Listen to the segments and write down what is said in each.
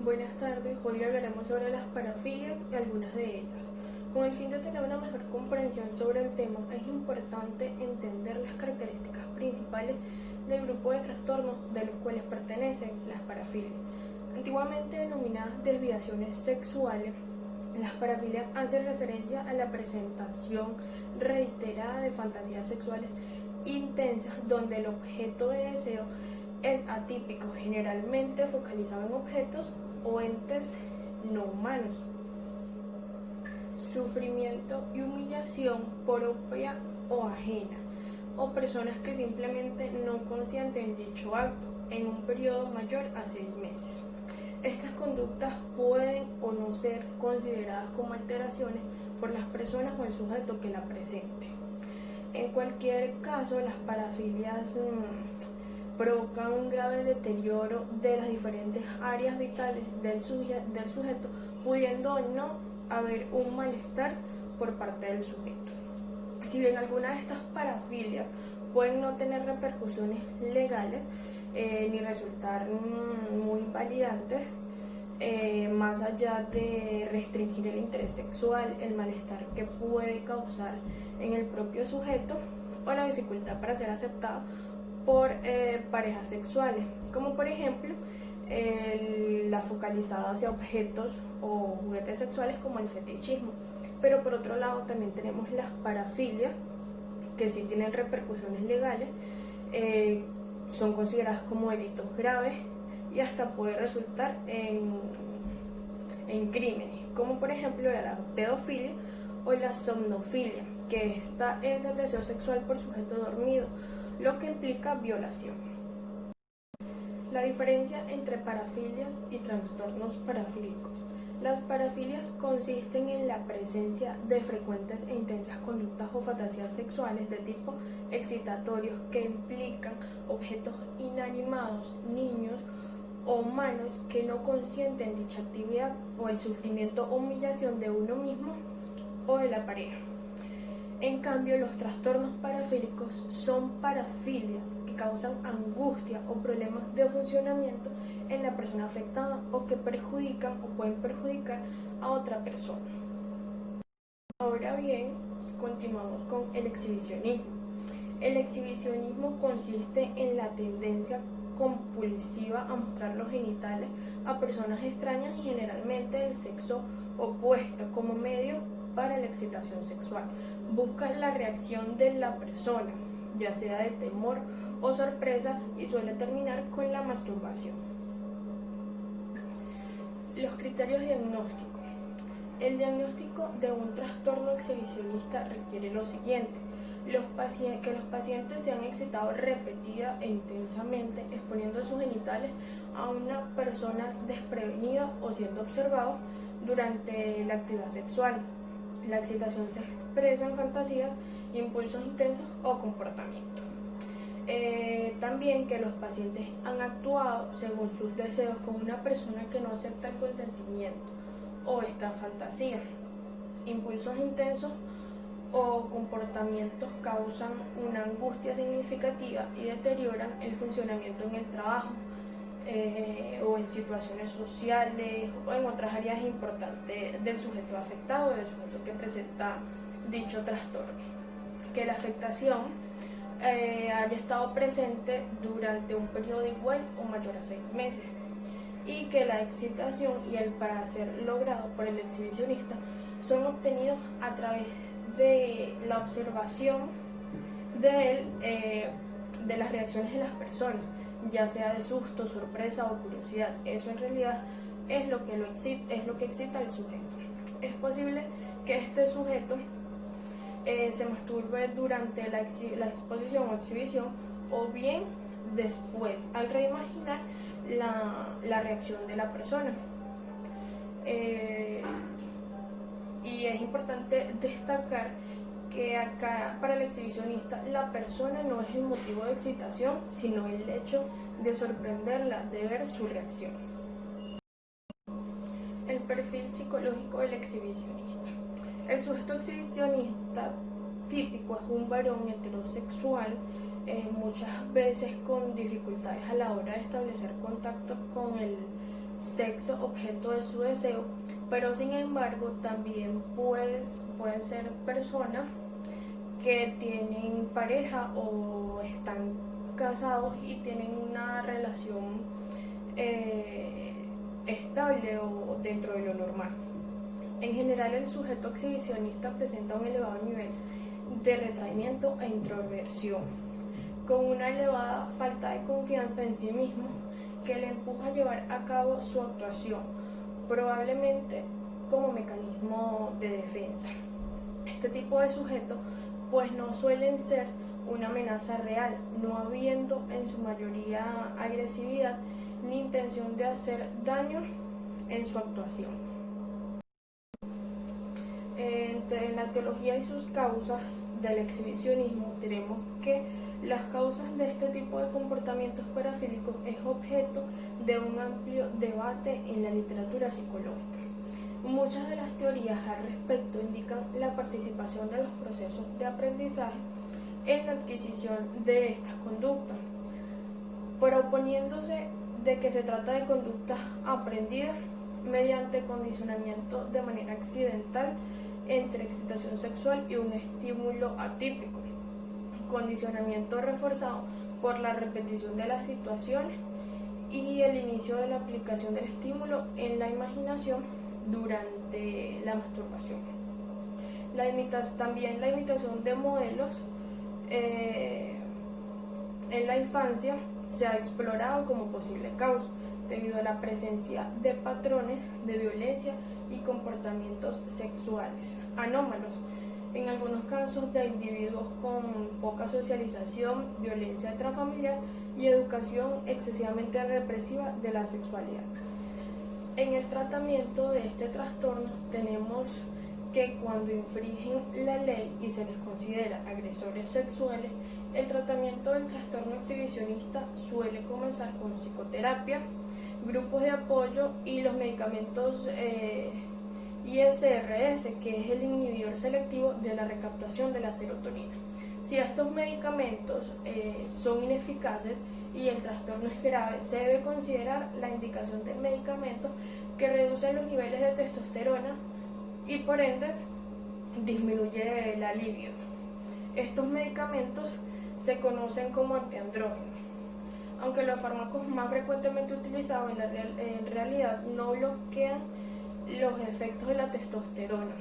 Buenas tardes, hoy hablaremos sobre las parafilias y algunas de ellas. Con el fin de tener una mejor comprensión sobre el tema, es importante entender las características principales del grupo de trastornos de los cuales pertenecen las parafilias. Antiguamente denominadas desviaciones sexuales, las parafilias hacen referencia a la presentación reiterada de fantasías sexuales intensas donde el objeto de deseo es atípico, generalmente focalizado en objetos o entes no humanos. Sufrimiento y humillación propia o ajena, o personas que simplemente no consienten dicho acto en un periodo mayor a 6 meses. Estas conductas pueden o no ser consideradas como alteraciones por las personas o el sujeto que la presente. En cualquier caso, las parafilias provocan un grave deterioro de las diferentes áreas vitales del sujeto, pudiendo o no haber un malestar por parte del sujeto. Si bien algunas de estas parafilias pueden no tener repercusiones legales ni resultar muy invalidantes, más allá de restringir el interés sexual, el malestar que puede causar en el propio sujeto o la dificultad para ser aceptado por parejas sexuales, como por ejemplo la focalizada hacia objetos o juguetes sexuales como el fetichismo. Pero por otro lado también tenemos las parafilias que sí tienen repercusiones legales, son consideradas como delitos graves y hasta puede resultar en crímenes, como por ejemplo la pedofilia o la somnofilia, que esta es el deseo sexual por sujeto dormido, lo que implica violación. La diferencia entre parafilias y trastornos parafílicos. Las parafilias consisten en la presencia de frecuentes e intensas conductas o fantasías sexuales de tipo excitatorios que implican objetos inanimados, niños o humanos que no consienten dicha actividad o el sufrimiento o humillación de uno mismo o de la pareja. En cambio, los trastornos parafílicos son parafilias que causan angustia o problemas de funcionamiento en la persona afectada o que perjudican o pueden perjudicar a otra persona. Ahora bien, continuamos con el exhibicionismo. El exhibicionismo consiste en la tendencia compulsiva a mostrar los genitales a personas extrañas y generalmente del sexo opuesto como medio para la excitación sexual. Busca la reacción de la persona, ya sea de temor o sorpresa, y suele terminar con la masturbación. Los criterios diagnósticos. El diagnóstico de un trastorno exhibicionista requiere lo siguiente: que los pacientes se han excitado repetida e intensamente exponiendo sus genitales a una persona desprevenida o siendo observado durante la actividad sexual. La excitación se expresa en fantasías, impulsos intensos o comportamientos. También que los pacientes han actuado según sus deseos con una persona que no acepta el consentimiento o esta fantasía. Impulsos intensos o comportamientos causan una angustia significativa y deterioran el funcionamiento en el trabajo o en situaciones sociales o en otras áreas importantes del sujeto afectado o del sujeto que presenta dicho trastorno. Que la afectación haya estado presente durante un periodo igual o mayor a 6 meses y que la excitación y el placer logrado por el exhibicionista son obtenidos a través de la observación de las reacciones de las personas, ya sea de susto, sorpresa o curiosidad. Eso en realidad es lo que excita al sujeto. Es posible que este sujeto se masturbe durante la exposición o exhibición, o bien después, al reimaginar la reacción de la persona. Y es importante destacar que acá para el exhibicionista la persona no es el motivo de excitación, sino el hecho de sorprenderla, de ver su reacción. El perfil psicológico del exhibicionista. El sujeto exhibicionista típico es un varón heterosexual, muchas veces con dificultades a la hora de establecer contacto con el sexo objeto de su deseo, pero sin embargo también pueden ser personas que tienen pareja o están casados y tienen una relación estable o dentro de lo normal. En general, el sujeto exhibicionista presenta un elevado nivel de retraimiento e introversión, con una elevada falta de confianza en sí mismo que le empuja a llevar a cabo su actuación, probablemente como mecanismo de defensa. Este tipo de sujetos pues no suelen ser una amenaza real, no habiendo en su mayoría agresividad ni intención de hacer daño en su actuación. Entre la teología y sus causas del exhibicionismo tenemos que las causas de este tipo de comportamientos parafílicos es objeto de un amplio debate en la literatura psicológica. Muchas de las teorías al respecto indican la participación de los procesos de aprendizaje en la adquisición de estas conductas, proponiéndose de que se trata de conductas aprendidas mediante condicionamiento de manera accidental entre excitación sexual y un estímulo atípico, condicionamiento reforzado por la repetición de las situaciones y el inicio de la aplicación del estímulo en la imaginación durante la masturbación. También la imitación de modelos en la infancia se ha explorado como posible causa, debido a la presencia de patrones de violencia y comportamientos sexuales anómalos, en algunos casos de individuos con poca socialización, violencia intrafamiliar y educación excesivamente represiva de la sexualidad. En el tratamiento de este trastorno tenemos que cuando infringen la ley y se les considera agresores sexuales, el tratamiento del trastorno exhibicionista suele comenzar con psicoterapia, grupos de apoyo y los medicamentos ISRS, que es el inhibidor selectivo de la recaptación de la serotonina. Si estos medicamentos son ineficaces y el trastorno es grave, se debe considerar la indicación de medicamentos que reducen los niveles de testosterona y por ende disminuye la libido. Estos medicamentos se conocen como antiandrógenos, aunque los fármacos más frecuentemente utilizados en realidad no bloquean los efectos de la testosterona.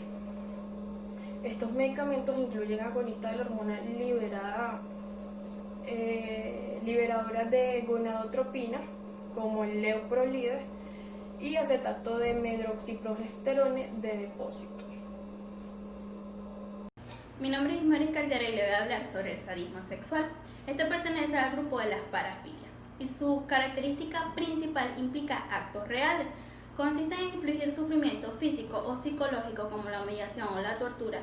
Estos medicamentos incluyen agonistas de la hormona liberadora de gonadotropina, como el leuprolide, y acetato de medroxiprogesterone de depósito. Mi nombre es Ismaris Caldera y le voy a hablar sobre el sadismo sexual. Este pertenece al grupo de las parafilias y su característica principal implica actos reales. Consiste en infligir sufrimiento físico o psicológico como la humillación o la tortura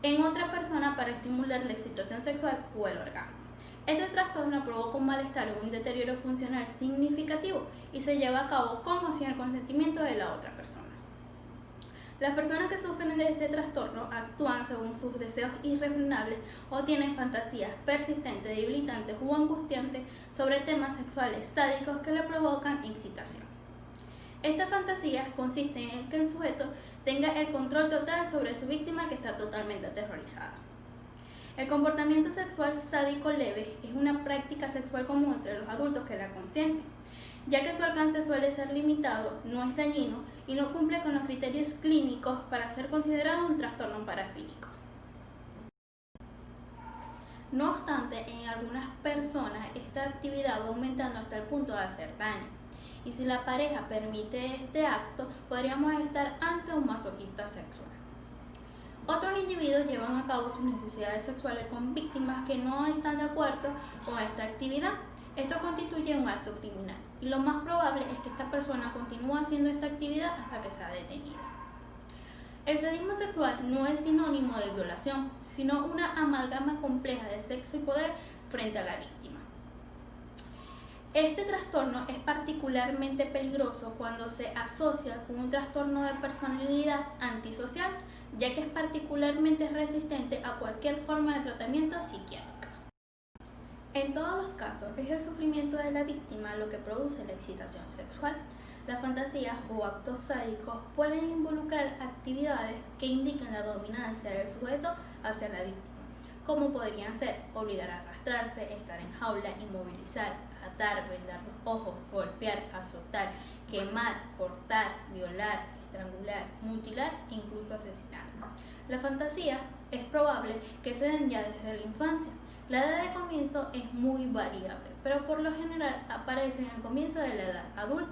en otra persona para estimular la excitación sexual o el orgasmo. Este trastorno provoca un malestar o un deterioro funcional significativo y se lleva a cabo con o sin el consentimiento de la otra persona. Las personas que sufren de este trastorno actúan según sus deseos irrefrenables o tienen fantasías persistentes, debilitantes o angustiantes sobre temas sexuales sádicos que le provocan excitación. Estas fantasías consisten en que el sujeto tenga el control total sobre su víctima que está totalmente aterrorizada. El comportamiento sexual sádico leve es una práctica sexual común entre los adultos que la consienten, ya que su alcance suele ser limitado, no es dañino y no cumple con los criterios clínicos para ser considerado un trastorno parafílico. No obstante, en algunas personas esta actividad va aumentando hasta el punto de hacer daño, y si la pareja permite este acto, podríamos estar ante un masoquista sexual. Otros individuos llevan a cabo sus necesidades sexuales con víctimas que no están de acuerdo con esta actividad. Esto constituye un acto criminal y lo más probable es que esta persona continúe haciendo esta actividad hasta que sea detenida. El sadismo sexual no es sinónimo de violación, sino una amalgama compleja de sexo y poder frente a la víctima. Este trastorno es particularmente peligroso cuando se asocia con un trastorno de personalidad antisocial, ya que es particularmente resistente a cualquier forma de tratamiento psiquiátrico. En todos los casos, es el sufrimiento de la víctima lo que produce la excitación sexual. Las fantasías o actos sádicos pueden involucrar actividades que indican la dominancia del sujeto hacia la víctima, como podrían ser obligar a arrastrarse, estar en jaula, inmovilizar, atar, vendar los ojos, golpear, azotar, quemar, cortar, violar, estrangular, mutilar e incluso asesinar. La fantasía es probable que se den ya desde la infancia. La edad de comienzo es muy variable, pero por lo general aparecen al comienzo de la edad adulta.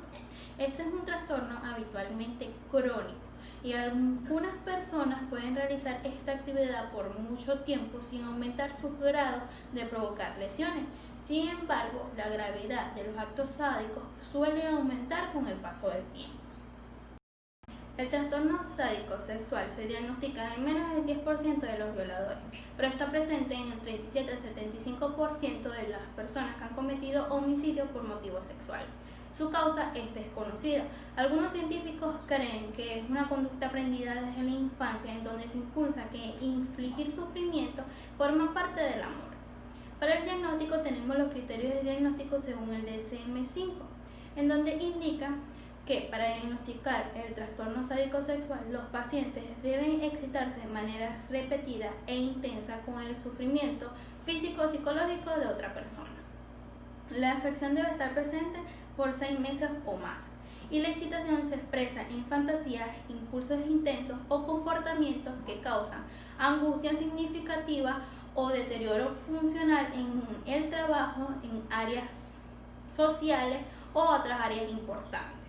Este es un trastorno habitualmente crónico y algunas personas pueden realizar esta actividad por mucho tiempo sin aumentar su grado de provocar lesiones. Sin embargo, la gravedad de los actos sádicos suele aumentar con el paso del tiempo. El trastorno sádico sexual se diagnostica en menos del 10% de los violadores, pero está presente en el 37 al 75% de las personas que han cometido homicidio por motivos sexuales. Su causa es desconocida. Algunos científicos creen que es una conducta aprendida desde la infancia en donde se impulsa que infligir sufrimiento forma parte del amor. Para el diagnóstico tenemos los criterios de diagnóstico según el DSM-5, en donde indica que para diagnosticar el trastorno sádico sexual los pacientes deben excitarse de manera repetida e intensa con el sufrimiento físico o psicológico de otra persona. La afección debe estar presente por 6 meses o más y la excitación se expresa en fantasías, impulsos intensos o comportamientos que causan angustia significativa o deterioro funcional en el trabajo, en áreas sociales o otras áreas importantes.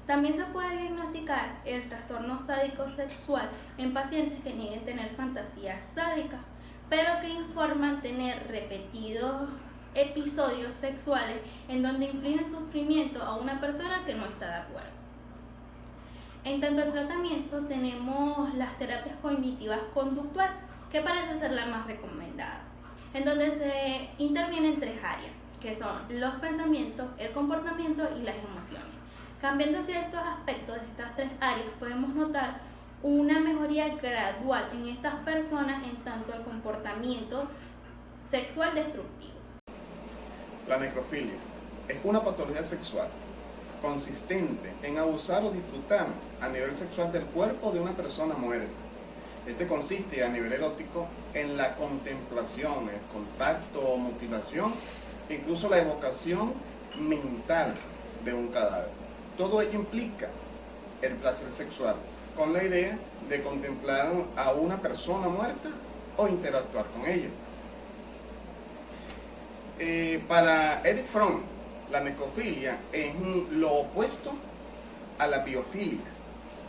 También se puede diagnosticar el trastorno sádico sexual en pacientes que nieguen tener fantasías sádicas, pero que informan tener repetidos episodios sexuales en donde infligen sufrimiento a una persona que no está de acuerdo. En tanto al tratamiento tenemos las terapias cognitivas conductuales, que parece ser la más recomendada, en donde se intervienen 3 áreas, que son los pensamientos, el comportamiento y las emociones. Cambiando ciertos aspectos de estas 3 áreas, podemos notar una mejoría gradual en estas personas en tanto al comportamiento sexual destructivo. La necrofilia es una patología sexual consistente en abusar o disfrutar a nivel sexual del cuerpo de una persona muerta. Este consiste a nivel erótico en la contemplación, el contacto o mutilación, incluso la evocación mental de un cadáver. Todo ello implica el placer sexual, con la idea de contemplar a una persona muerta o interactuar con ella. Para Erich Fromm, la necrofilia es lo opuesto a la biofilia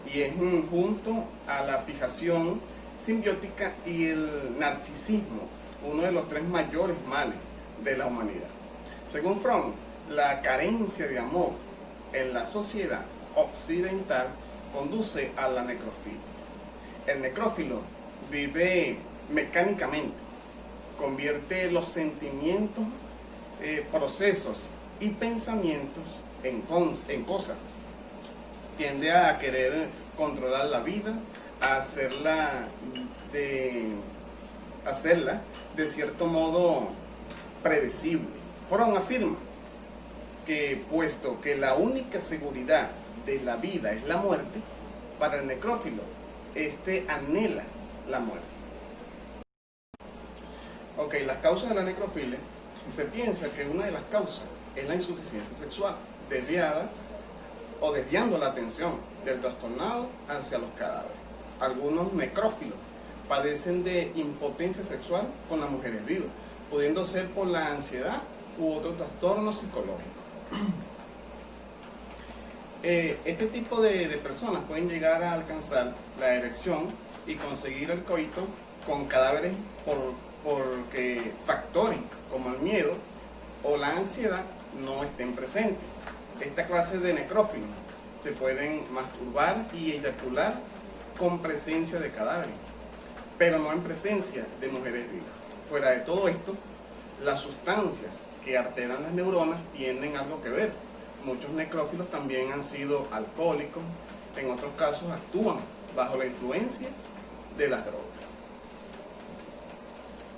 y es junto a la fijación simbiótica y el narcisismo, uno de los 3 mayores males de la humanidad. Según Fromm, la carencia de amor en la sociedad occidental conduce a la necrofilia. El necrófilo vive mecánicamente, convierte los sentimientos, procesos y pensamientos en cosas. Tiende a querer controlar la vida, a hacerla de cierto modo predecible. Fromm afirma que puesto que la única seguridad de la vida es la muerte, para el necrófilo, este anhela la muerte. Ok, las causas de la necrofilia, se piensa que una de las causas es la insuficiencia sexual, desviando la atención del trastornado hacia los cadáveres. Algunos necrófilos padecen de impotencia sexual con las mujeres vivas, pudiendo ser por la ansiedad u otro trastorno psicológico. Este tipo de personas pueden llegar a alcanzar la erección y conseguir el coito con cadáveres porque factores como el miedo o la ansiedad no estén presentes. Esta clase de necrófilos se pueden masturbar y eyacular con presencia de cadáveres, pero no en presencia de mujeres vivas. Fuera de todo esto, las sustancias que alteran las neuronas tienen algo que ver. Muchos necrófilos también han sido alcohólicos, en otros casos actúan bajo la influencia de las drogas.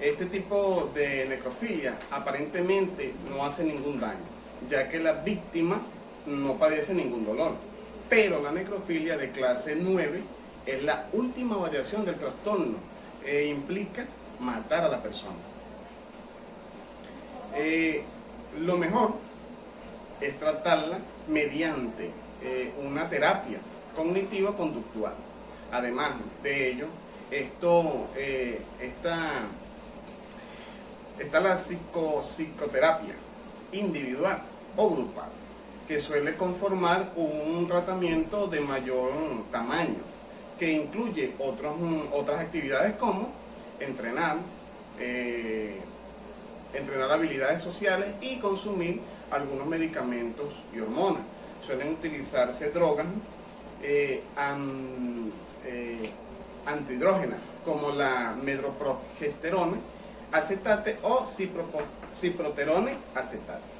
Este tipo de necrofilia aparentemente no hace ningún daño, ya que la víctima no padece ningún dolor. Pero la necrofilia de clase 9 es la última variación del trastorno e implica matar a la persona. Lo mejor es tratarla mediante una terapia cognitiva conductual. Además de ello, está la psicoterapia individual o grupal, que suele conformar un tratamiento de mayor tamaño, que incluye otras actividades como entrenar habilidades sociales y consumir algunos medicamentos y hormonas. Suelen utilizarse drogas antihidrógenas como la medroprogesterona acetate o ciproterone acetate.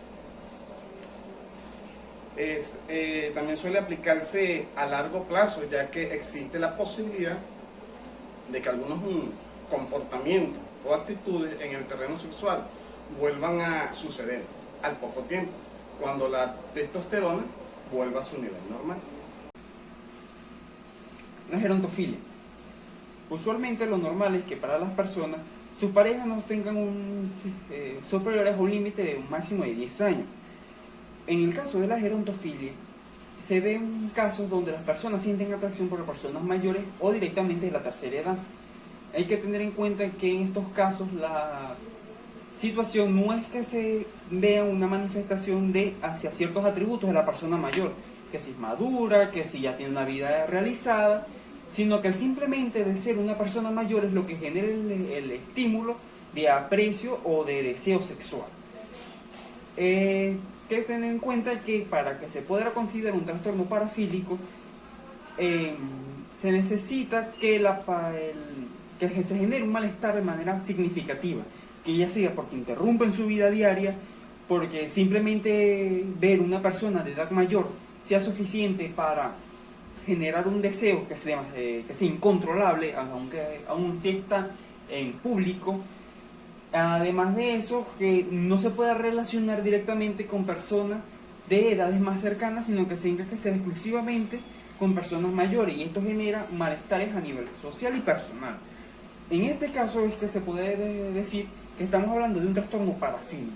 También suele aplicarse a largo plazo, ya que existe la posibilidad de que algunos comportamientos o actitudes en el terreno sexual vuelvan a suceder al poco tiempo, cuando la testosterona vuelva a su nivel normal. La gerontofilia. Usualmente lo normal es que para las personas sus parejas no tengan superiores a un límite de un máximo de 10 años. En el caso de la gerontofilia, se ven casos donde las personas sienten atracción por personas mayores o directamente de la tercera edad. Hay que tener en cuenta que en estos casos la situación no es que se vea una manifestación hacia ciertos atributos de la persona mayor, que si es madura, que si ya tiene una vida realizada, sino que simplemente de ser una persona mayor es lo que genera el estímulo de aprecio o de deseo sexual. Hay que tener en cuenta que para que se pueda considerar un trastorno parafílico, se necesita que se genere un malestar de manera significativa, que ya sea porque interrumpen su vida diaria, porque simplemente ver una persona de edad mayor sea suficiente para generar un deseo que sea incontrolable, aún si está en público. Además de eso, que no se pueda relacionar directamente con personas de edades más cercanas, sino que tenga que ser exclusivamente con personas mayores, y esto genera malestares a nivel social y personal. En este caso es que se puede decir que estamos hablando de un trastorno parafílico.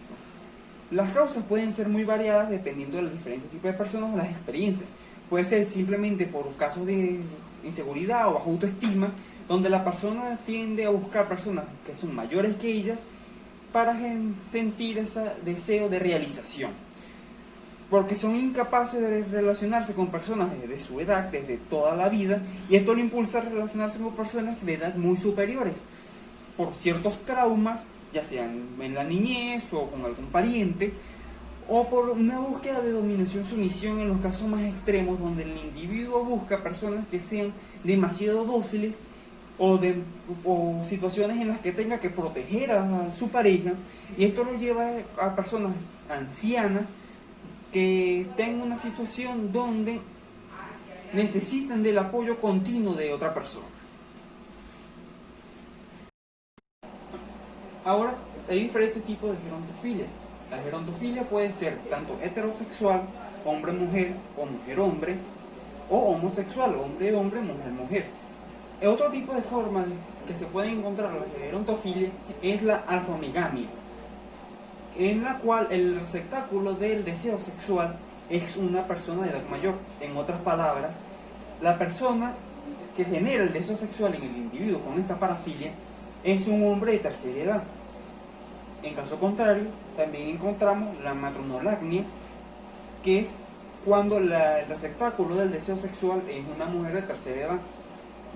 Las causas pueden ser muy variadas dependiendo de los diferentes tipos de personas o las experiencias. Puede ser simplemente por casos de inseguridad o baja autoestima, donde la persona tiende a buscar personas que son mayores que ella para sentir ese deseo de realización, porque son incapaces de relacionarse con personas de su edad desde toda la vida, y esto le impulsa a relacionarse con personas de edad muy superiores por ciertos traumas, ya sean en la niñez o con algún pariente, o por una búsqueda de dominación-sumisión en los casos más extremos, donde el individuo busca personas que sean demasiado dóciles, o situaciones en las que tenga que proteger a su pareja, y esto lo lleva a personas ancianas que están en una situación donde necesitan del apoyo continuo de otra persona. Ahora, hay diferentes tipos de gerontofilia. La gerontofilia puede ser tanto heterosexual, hombre-mujer o mujer-hombre, o homosexual, hombre-hombre, mujer-mujer. Otro tipo de forma que se puede encontrar la gerontofilia es la alfomigamia, en la cual el receptáculo del deseo sexual es una persona de edad mayor. En otras palabras, la persona que genera el deseo sexual en el individuo con esta parafilia es un hombre de tercera edad. En caso contrario, también encontramos la matronolagnia, que es cuando el receptáculo del deseo sexual es una mujer de tercera edad.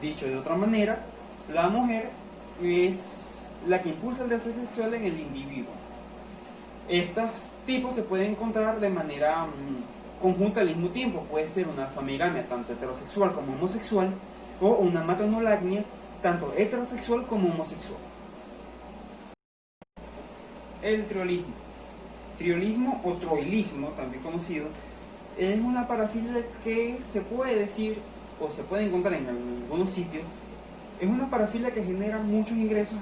Dicho de otra manera, la mujer es la que impulsa el deseo sexual en el individuo. Estos tipos se pueden encontrar de manera conjunta al mismo tiempo. Puede ser una alfomigamia tanto heterosexual como homosexual, o una matronolagnia tanto heterosexual como homosexual. El triolismo. Triolismo o troilismo, también conocido, es una parafilia que se puede decir o se puede encontrar en algunos sitios. Es una parafilia que genera muchos ingresos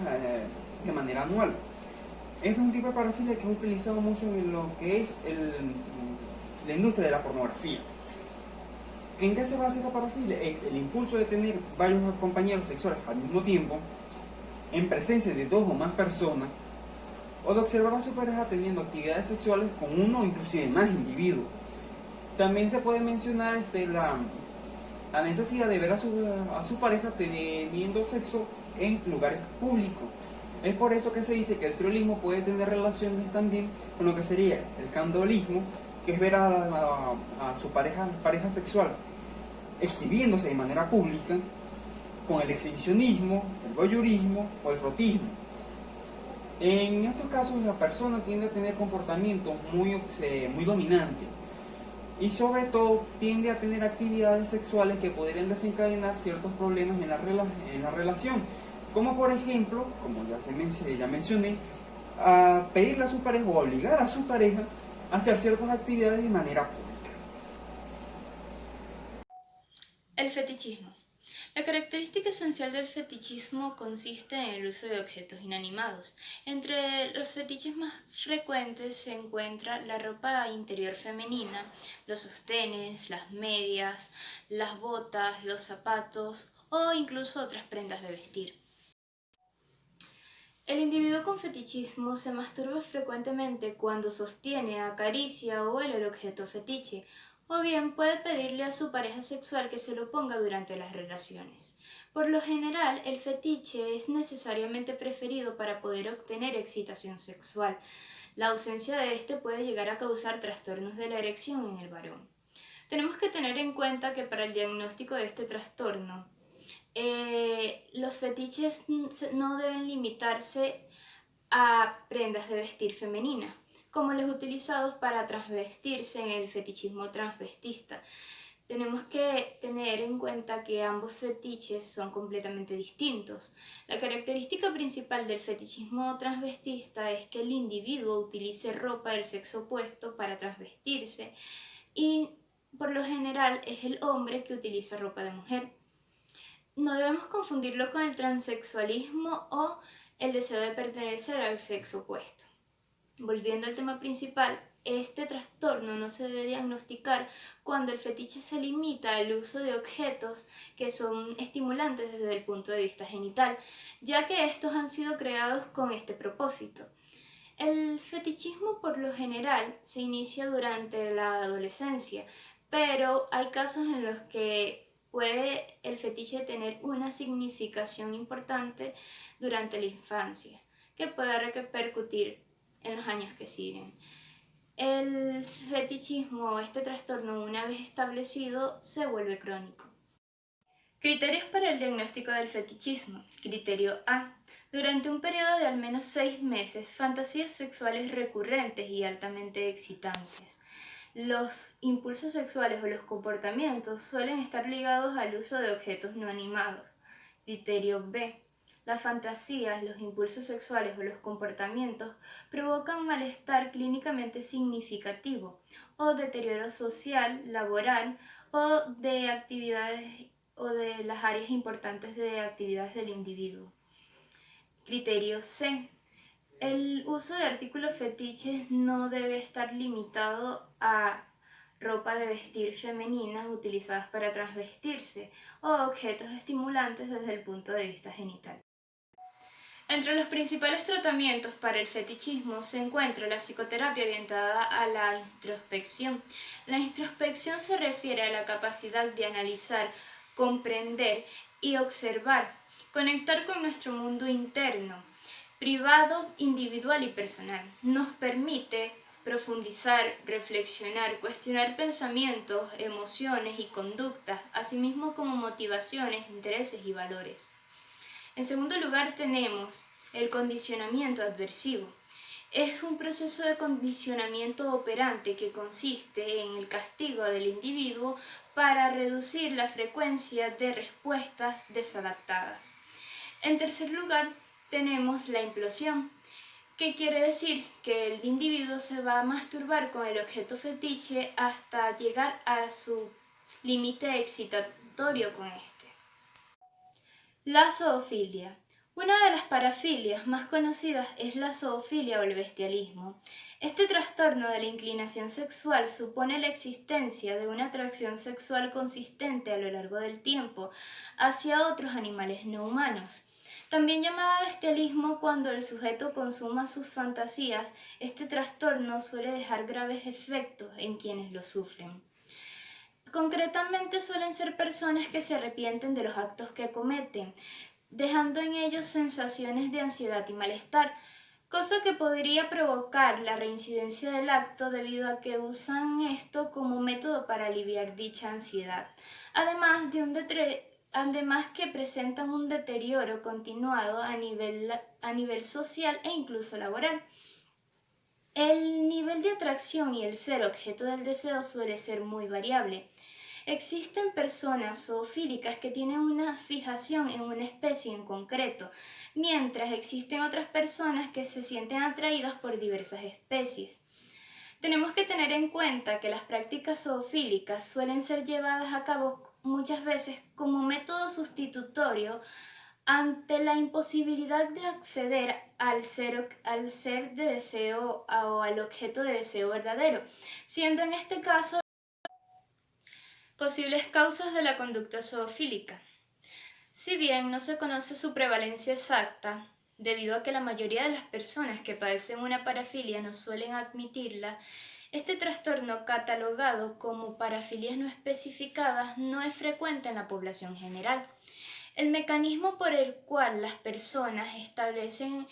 de manera anual. Es un tipo de parafilia que es utilizado mucho en lo que es la industria de la pornografía. ¿En qué se basa esta parafilia? Es el impulso de tener varios compañeros sexuales al mismo tiempo, en presencia de dos o más personas, o de observar a su pareja teniendo actividades sexuales con uno o inclusive más individuos. También se puede mencionar la necesidad de ver a su pareja teniendo sexo en lugares públicos. Es por eso que se dice que el triolismo puede tener relaciones también con lo que sería el candolismo, que es ver a su pareja sexual exhibiéndose de manera pública, con el exhibicionismo, el voyeurismo o el frotismo. En estos casos la persona tiende a tener comportamientos muy dominantes y sobre todo tiende a tener actividades sexuales que podrían desencadenar ciertos problemas en la relación, como por ejemplo, como ya mencioné, a pedirle a su pareja o obligar a su pareja a hacer ciertas actividades de manera pública. El fetichismo. La característica esencial del fetichismo consiste en el uso de objetos inanimados. Entre los fetiches más frecuentes se encuentra la ropa interior femenina, los sostenes, las medias, las botas, los zapatos o incluso otras prendas de vestir. El individuo con fetichismo se masturba frecuentemente cuando sostiene, acaricia o huele el objeto fetiche, o bien puede pedirle a su pareja sexual que se lo ponga durante las relaciones. Por lo general, el fetiche es necesariamente preferido para poder obtener excitación sexual. La ausencia de este puede llegar a causar trastornos de la erección en el varón. Tenemos que tener en cuenta que para el diagnóstico de este trastorno, los fetiches no deben limitarse a prendas de vestir femeninas, como los utilizados para transvestirse en el fetichismo transvestista. Tenemos que tener en cuenta que ambos fetiches son completamente distintos. La característica principal del fetichismo transvestista es que el individuo utilice ropa del sexo opuesto para transvestirse y por lo general es el hombre que utiliza ropa de mujer. No debemos confundirlo con el transexualismo o el deseo de pertenecer al sexo opuesto. Volviendo al tema principal, este trastorno no se debe diagnosticar cuando el fetiche se limita al uso de objetos que son estimulantes desde el punto de vista genital, ya que estos han sido creados con este propósito. El fetichismo por lo general se inicia durante la adolescencia, pero hay casos en los que puede el fetiche tener una significación importante durante la infancia, que puede repercutir en los años que siguen. El fetichismo, este trastorno, una vez establecido, se vuelve crónico. Criterios para el diagnóstico del fetichismo. Criterio A. Durante un periodo de al menos 6 meses, fantasías sexuales recurrentes y altamente excitantes. Los impulsos sexuales o los comportamientos suelen estar ligados al uso de objetos no animados. Criterio B. Las fantasías, los impulsos sexuales o los comportamientos provocan malestar clínicamente significativo o deterioro social, laboral o de actividades o de las áreas importantes de actividades del individuo. Criterio C. El uso de artículos fetiches no debe estar limitado a ropa de vestir femeninas utilizadas para transvestirse o objetos estimulantes desde el punto de vista genital. Entre los principales tratamientos para el fetichismo se encuentra la psicoterapia orientada a la introspección. La introspección se refiere a la capacidad de analizar, comprender y observar, conectar con nuestro mundo interno, privado, individual y personal. Nos permite profundizar, reflexionar, cuestionar pensamientos, emociones y conductas, asimismo como motivaciones, intereses y valores. En segundo lugar tenemos el condicionamiento adversivo. Es un proceso de condicionamiento operante que consiste en el castigo del individuo para reducir la frecuencia de respuestas desadaptadas. En tercer lugar tenemos la implosión, que quiere decir que el individuo se va a masturbar con el objeto fetiche hasta llegar a su límite excitatorio con este. La zoofilia. Una de las parafilias más conocidas es la zoofilia o el bestialismo. Este trastorno de la inclinación sexual supone la existencia de una atracción sexual consistente a lo largo del tiempo hacia otros animales no humanos. También llamada bestialismo cuando el sujeto consuma sus fantasías, este trastorno suele dejar graves efectos en quienes lo sufren. Concretamente suelen ser personas que se arrepienten de los actos que cometen, dejando en ellos sensaciones de ansiedad y malestar, cosa que podría provocar la reincidencia del acto debido a que usan esto como método para aliviar dicha ansiedad, además que presentan un deterioro continuado a nivel social e incluso laboral. El nivel de atracción y el ser objeto del deseo suele ser muy variable. Existen personas zoofílicas que tienen una fijación en una especie en concreto, mientras existen otras personas que se sienten atraídas por diversas especies. Tenemos que tener en cuenta que las prácticas zoofílicas suelen ser llevadas a cabo muchas veces como método sustitutorio ante la imposibilidad de acceder al ser de deseo o al objeto de deseo verdadero, siendo en este caso posibles causas de la conducta zoofílica. Si bien no se conoce su prevalencia exacta, debido a que la mayoría de las personas que padecen una parafilia no suelen admitirla, este trastorno catalogado como parafilias no especificadas no es frecuente en la población general. El mecanismo por el cual las personas establecen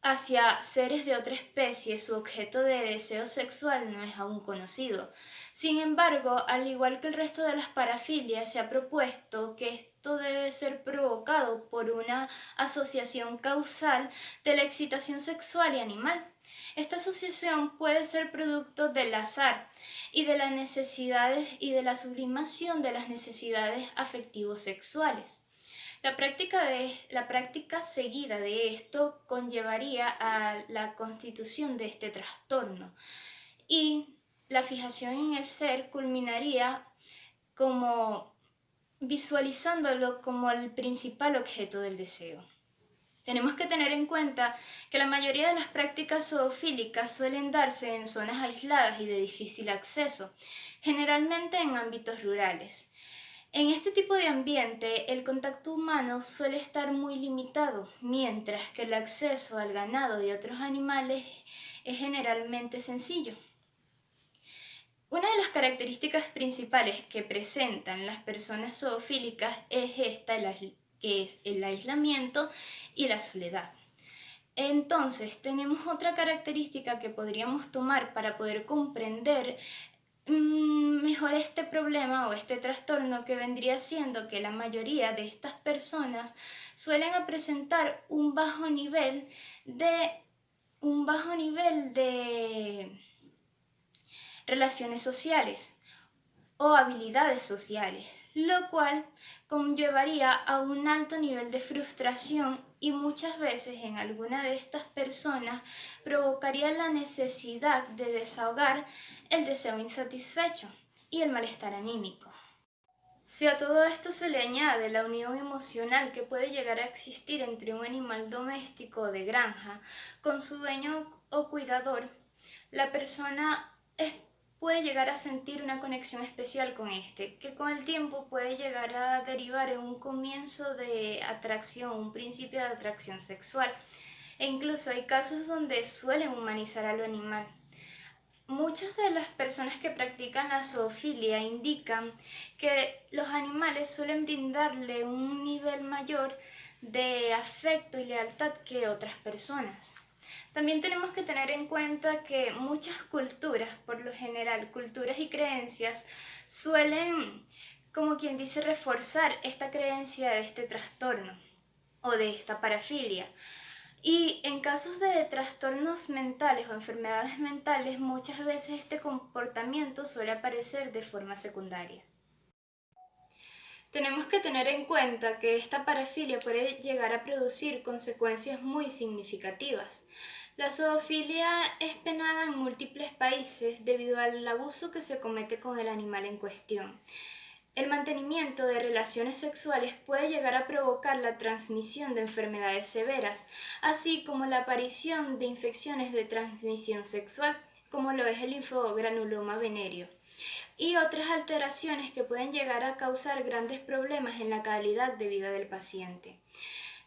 hacia seres de otra especie su objeto de deseo sexual no es aún conocido. Sin embargo, al igual que el resto de las parafilias, se ha propuesto que esto debe ser provocado por una asociación causal de la excitación sexual y animal. Esta asociación puede ser producto del azar y de las necesidades y de la sublimación de las necesidades afectivos sexuales. La práctica seguida de esto conllevaría a la constitución de este trastorno y la fijación en el ser culminaría como visualizándolo como el principal objeto del deseo. Tenemos que tener en cuenta que la mayoría de las prácticas zoofílicas suelen darse en zonas aisladas y de difícil acceso, generalmente en ámbitos rurales. En este tipo de ambiente, el contacto humano suele estar muy limitado, mientras que el acceso al ganado y otros animales es generalmente sencillo. Una de las características principales que presentan las personas zoofílicas es que es el aislamiento y la soledad. Entonces, tenemos otra característica que podríamos tomar para poder comprender mejor este problema o este trastorno, que vendría siendo que la mayoría de estas personas suelen presentar un bajo nivel de relaciones sociales o habilidades sociales, lo cual conllevaría a un alto nivel de frustración y muchas veces en alguna de estas personas provocaría la necesidad de desahogar el deseo insatisfecho y el malestar anímico. Si a todo esto se le añade la unión emocional que puede llegar a existir entre un animal doméstico o de granja con su dueño o cuidador, la persona puede llegar a sentir una conexión especial con este, que con el tiempo puede llegar a derivar en un comienzo de atracción, un principio de atracción sexual. E incluso hay casos donde suelen humanizar al animal. Muchas de las personas que practican la zoofilia indican que los animales suelen brindarle un nivel mayor de afecto y lealtad que otras personas. También tenemos que tener en cuenta que muchas culturas, por lo general culturas y creencias, suelen, como quien dice, reforzar esta creencia de este trastorno o de esta parafilia. Y en casos de trastornos mentales o enfermedades mentales, muchas veces este comportamiento suele aparecer de forma secundaria. Tenemos que tener en cuenta que esta parafilia puede llegar a producir consecuencias muy significativas. La zoofilia es penada en múltiples países debido al abuso que se comete con el animal en cuestión. El mantenimiento de relaciones sexuales puede llegar a provocar la transmisión de enfermedades severas, así como la aparición de infecciones de transmisión sexual, como lo es el linfogranuloma venéreo, y otras alteraciones que pueden llegar a causar grandes problemas en la calidad de vida del paciente.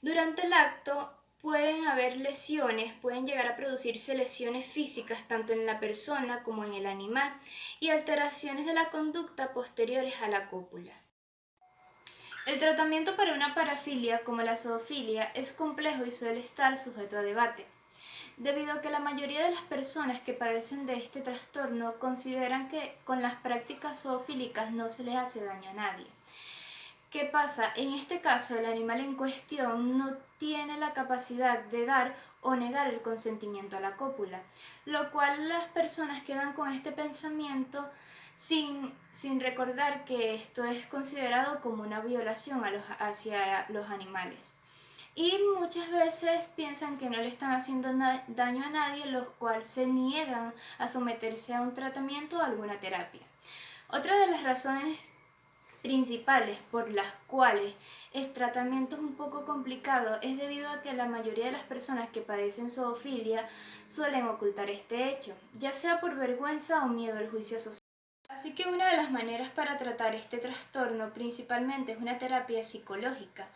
Durante el acto pueden haber lesiones, pueden llegar a producirse lesiones físicas tanto en la persona como en el animal y alteraciones de la conducta posteriores a la cópula. El tratamiento para una parafilia como la zoofilia es complejo y suele estar sujeto a debate, debido a que la mayoría de las personas que padecen de este trastorno consideran que con las prácticas zoofílicas no se les hace daño a nadie. ¿Qué pasa? En este caso, el animal en cuestión no tiene la capacidad de dar o negar el consentimiento a la cópula, lo cual las personas quedan con este pensamiento sin recordar que esto es considerado como una violación hacia los animales. Y muchas veces piensan que no le están haciendo daño a nadie, los cuales se niegan a someterse a un tratamiento o a alguna terapia. Otra de las razones principales por las cuales el tratamiento es un poco complicado es debido a que la mayoría de las personas que padecen zoofilia suelen ocultar este hecho, ya sea por vergüenza o miedo al juicio social. Así que una de las maneras para tratar este trastorno principalmente es una terapia psicológica,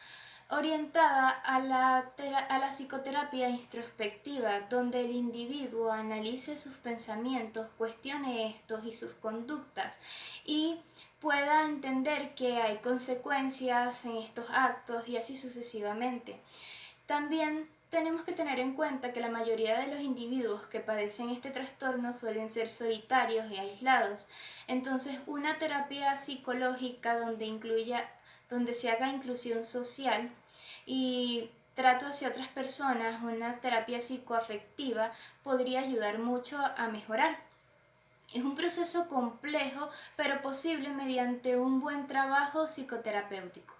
orientada a la psicoterapia introspectiva, donde el individuo analice sus pensamientos, cuestione estos y sus conductas y pueda entender que hay consecuencias en estos actos y así sucesivamente. También tenemos que tener en cuenta que la mayoría de los individuos que padecen este trastorno suelen ser solitarios y aislados. Entonces, una terapia psicológica donde se haga inclusión social y trato hacia otras personas, una terapia psicoafectiva, podría ayudar mucho a mejorar. Es un proceso complejo, pero posible mediante un buen trabajo psicoterapéutico.